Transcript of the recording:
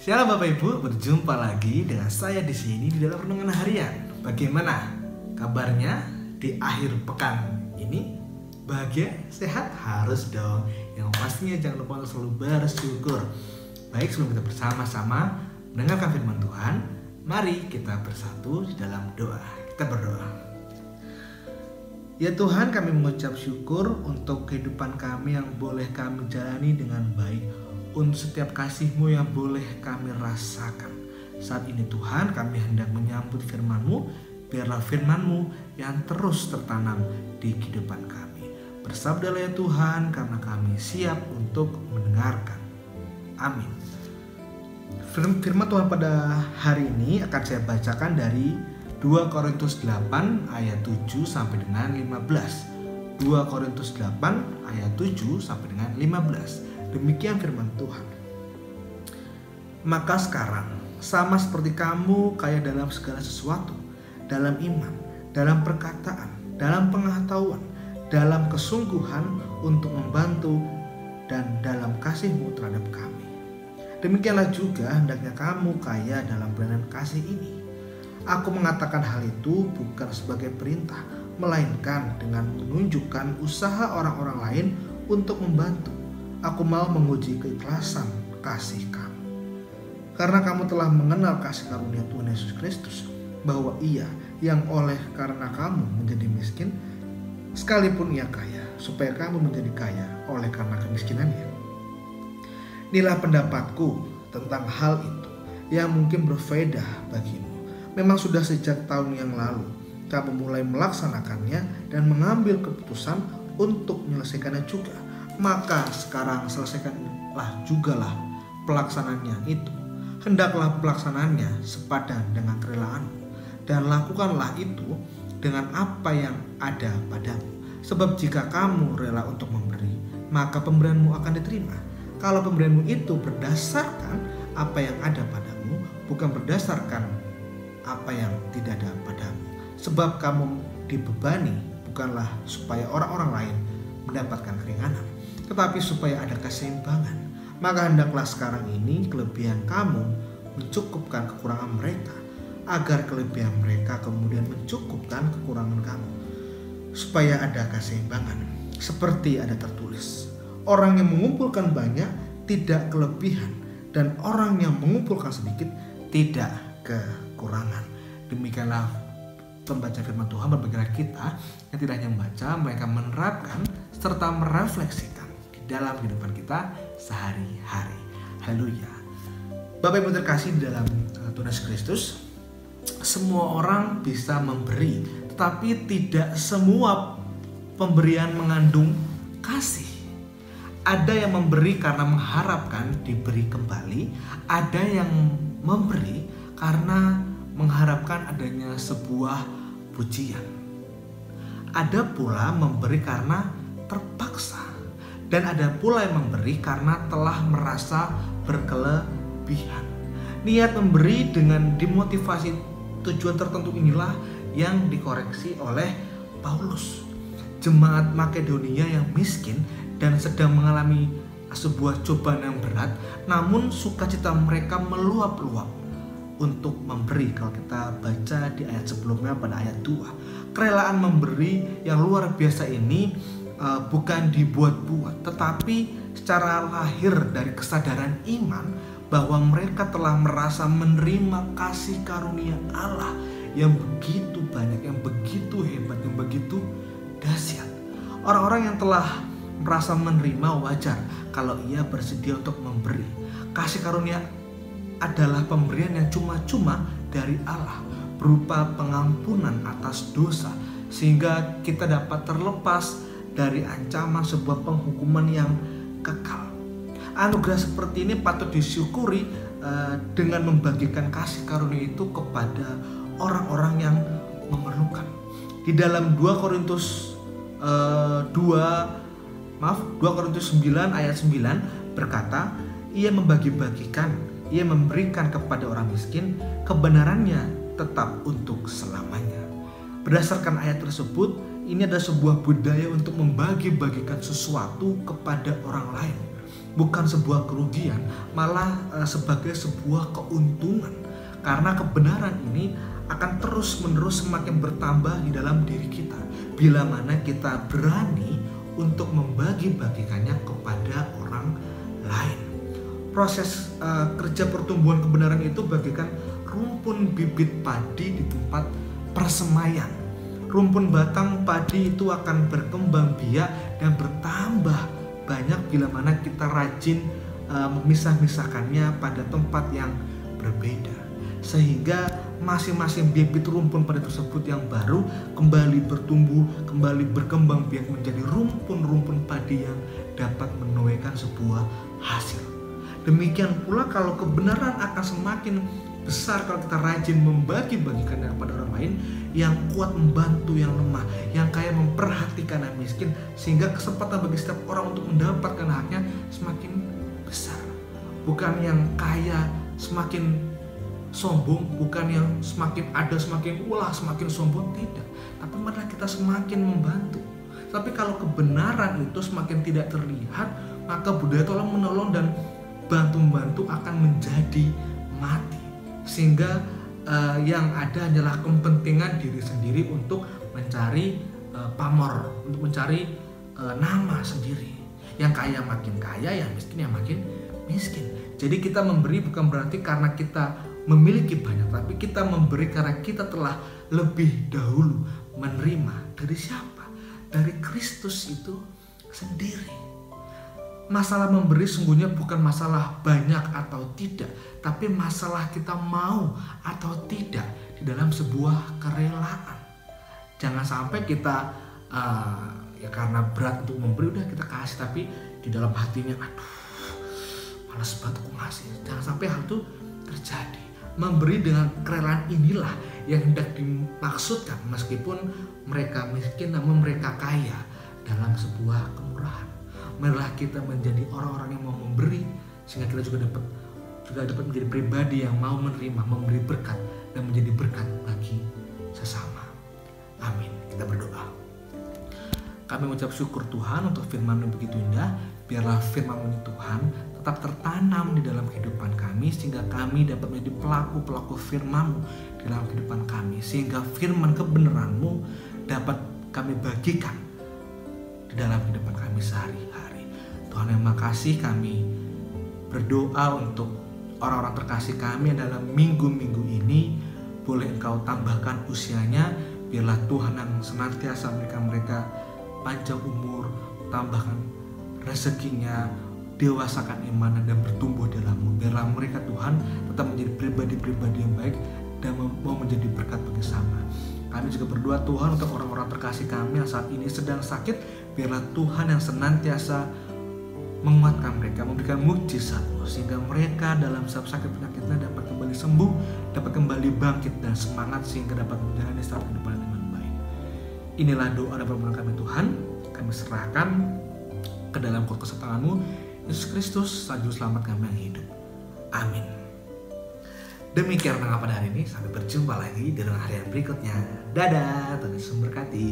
Shalom Bapak Ibu, berjumpa lagi dengan saya di sini di dalam renungan harian. Bagaimana kabarnya di akhir pekan ini? Bahagia, sehat? Harus dong. Yang pastinya jangan lupa untuk selalu bersyukur. Baik, sebelum kita bersama-sama mendengarkan firman Tuhan, mari kita bersatu di dalam doa. Kita berdoa. Ya Tuhan, kami mengucap syukur untuk kehidupan kami yang boleh kami jalani dengan baik, untuk setiap kasih-Mu yang boleh kami rasakan. Saat ini Tuhan, kami hendak menyambut firman-Mu. Biarlah firman-Mu yang terus tertanam di kehidupan kami. Bersabdalah ya Tuhan, karena kami siap untuk mendengarkan. Amin. Firman Tuhan pada hari ini akan saya bacakan dari 2 Korintus 8 ayat 7 sampai dengan 15. 2 Korintus 8 ayat 7 sampai dengan 15. Demikian firman Tuhan. Maka sekarang sama seperti kamu kaya dalam segala sesuatu, dalam iman, dalam perkataan, dalam pengetahuan, dalam kesungguhan untuk membantu, dan dalam kasih-Mu terhadap kami. Demikianlah juga hendaknya kamu kaya dalam pelayanan kasih ini. Aku mengatakan hal itu bukan sebagai perintah, melainkan dengan menunjukkan usaha orang-orang lain untuk membantu. Aku mau menguji keikhlasan kasih kamu. Karena kamu telah mengenal kasih karunia Tuhan Yesus Kristus, bahwa Ia yang oleh karena kamu menjadi miskin, sekalipun Ia kaya, supaya kamu menjadi kaya oleh karena kemiskinannya. Inilah pendapatku tentang hal itu yang mungkin berfaedah bagimu. Memang sudah sejak tahun yang lalu kamu mulai melaksanakannya dan mengambil keputusan untuk menyelesaikannya juga. Maka sekarang selesaikanlah jugalah pelaksanaannya itu. Hendaklah pelaksanaannya sepadan dengan kerelaanmu, dan lakukanlah itu dengan apa yang ada padamu. Sebab jika kamu rela untuk memberi, maka pemberianmu akan diterima. Kalau pemberianmu itu berdasarkan apa yang ada padamu, bukan berdasarkan apa yang tidak ada padamu. Sebab kamu dibebani bukanlah supaya orang-orang lain mendapatkan keringanan, tetapi supaya ada keseimbangan. Maka hendaklah sekarang ini kelebihan kamu mencukupkan kekurangan mereka, agar kelebihan mereka kemudian mencukupkan kekurangan kamu, supaya ada keseimbangan. Seperti ada tertulis, orang yang mengumpulkan banyak tidak kelebihan, dan orang yang mengumpulkan sedikit tidak kekurangan. Demikianlah pembaca firman Tuhan berbagi kita yang tidak hanya membaca, melainkan menerapkan serta merefleksikan dalam kehidupan kita sehari-hari. Haleluya. Bapak Ibu terkasih di dalam Tuhan Yesus Kristus, semua orang bisa memberi, tetapi tidak semua pemberian mengandung kasih. Ada yang memberi karena mengharapkan diberi kembali, ada yang memberi karena mengharapkan adanya sebuah pujian. Ada pula memberi karena terpaksa. Dan ada pula yang memberi karena telah merasa berkelebihan. Niat memberi dengan dimotivasi tujuan tertentu inilah yang dikoreksi oleh Paulus. Jemaat Makedonia yang miskin dan sedang mengalami sebuah cobaan yang berat, namun sukacita mereka meluap-luap untuk memberi. Kalau kita baca di ayat sebelumnya pada ayat 2, kerelaan memberi yang luar biasa ini bukan dibuat-buat, tetapi secara lahir dari kesadaran iman bahwa mereka telah merasa menerima kasih karunia Allah yang begitu banyak, yang begitu hebat, yang begitu dahsyat. Orang-orang yang telah merasa menerima wajar kalau ia bersedia untuk memberi. Kasih karunia adalah pemberian yang cuma-cuma dari Allah, berupa pengampunan atas dosa, sehingga kita dapat terlepas dari ancaman sebuah penghukuman yang kekal. Anugerah seperti ini patut disyukuri dengan membagikan kasih karunia itu kepada orang-orang yang memerlukan. Di dalam 2 Korintus 9 ayat 9 berkata, ia membagi-bagikan, ia memberikan kepada orang miskin, kebenarannya tetap untuk selamanya. Berdasarkan ayat tersebut, ini adalah sebuah budaya untuk membagi-bagikan sesuatu kepada orang lain. bukan sebuah kerugian, malah sebagai sebuah keuntungan. Karena kebenaran ini akan terus-menerus semakin bertambah di dalam diri kita bila mana kita berani untuk membagi-bagikannya kepada orang lain. Proses kerja pertumbuhan kebenaran itu bagaikan rumpun bibit padi di tempat persemaian. Rumpun batang padi itu akan berkembang biak dan bertambah banyak bila mana kita rajin memisah-misahkannya pada tempat yang berbeda, sehingga masing-masing bibit rumpun padi tersebut yang baru kembali bertumbuh, kembali berkembang biak menjadi rumpun-rumpun padi yang dapat menuaikan sebuah hasil. Demikian pula kalau kebenaran akan semakin besar kalau kita rajin membagi-bagikannya kepada orang lain, yang kuat membantu yang lemah, yang kaya memperhatikan yang miskin, sehingga kesempatan bagi setiap orang untuk mendapatkan haknya semakin besar. Bukan yang kaya semakin sombong, bukan yang semakin ada semakin semakin sombong, tidak. Tapi malah kita semakin membantu. Tapi kalau kebenaran itu semakin tidak terlihat, maka budaya tolong menolong dan bantu-membantu akan menjadi mati. Sehingga yang ada hanyalah kepentingan diri sendiri untuk mencari pamor, untuk mencari nama sendiri. Yang kaya makin kaya, yang miskin makin miskin. Jadi kita memberi bukan berarti karena kita memiliki banyak, tapi kita memberi karena kita telah lebih dahulu menerima dari siapa? Dari Kristus itu sendiri. Masalah memberi sungguhnya bukan masalah banyak atau tidak, tapi masalah kita mau atau tidak di dalam sebuah kerelaan. Jangan sampai kita ya karena berat untuk memberi udah kita kasih, tapi di dalam hatinya malas banget aku ngasih. Jangan sampai hal itu terjadi. Memberi dengan kerelaan inilah yang hendak dimaksudkan, meskipun mereka miskin namun mereka kaya dalam sebuah kemurahan. Marilah kita menjadi orang-orang yang mau memberi, sehingga kita juga dapat menjadi pribadi yang mau menerima, memberi berkat dan menjadi berkat bagi sesama. Amin. Kita berdoa. Kami mengucap syukur Tuhan untuk firman yang begitu indah. Biarlah firman ini Tuhan tetap tertanam di dalam kehidupan kami, sehingga kami dapat menjadi pelaku-pelaku firman-Mu di dalam kehidupan kami, sehingga firman kebenaran-Mu dapat kami bagikan di dalam kehidupan kami sehari-hari. Tuhan yang makasih, kami berdoa untuk orang-orang terkasih kami dalam minggu-minggu ini. Boleh Engkau tambahkan usianya, biarlah Tuhan yang senantiasa memberikan mereka panjang umur, tambahkan rezekinya, dewasakan iman dan bertumbuh dalam-Mu. Biarlah mereka Tuhan tetap menjadi pribadi-pribadi yang baik dan mau menjadi berkat bagi sesama. Kami juga berdoa Tuhan untuk orang-orang terkasih kami yang saat ini sedang sakit. Biarlah Tuhan yang senantiasa menguatkan mereka, memberikan mukjizat-Mu, sehingga mereka dalam setiap sakit penyakitnya dapat kembali sembuh, dapat kembali bangkit dan semangat, sehingga dapat menjalani setiap kehidupan dengan baik. Inilah doa dan permohonan kami Tuhan. Kami serahkan ke dalam kuasa tangan-Mu, Yesus Kristus, Sang Juru Selamat kami yang hidup. Amin. Demikian renungan pada hari ini. Sampai berjumpa lagi di renungan harian berikutnya. Dadah, Tuhan Yesus memberkati.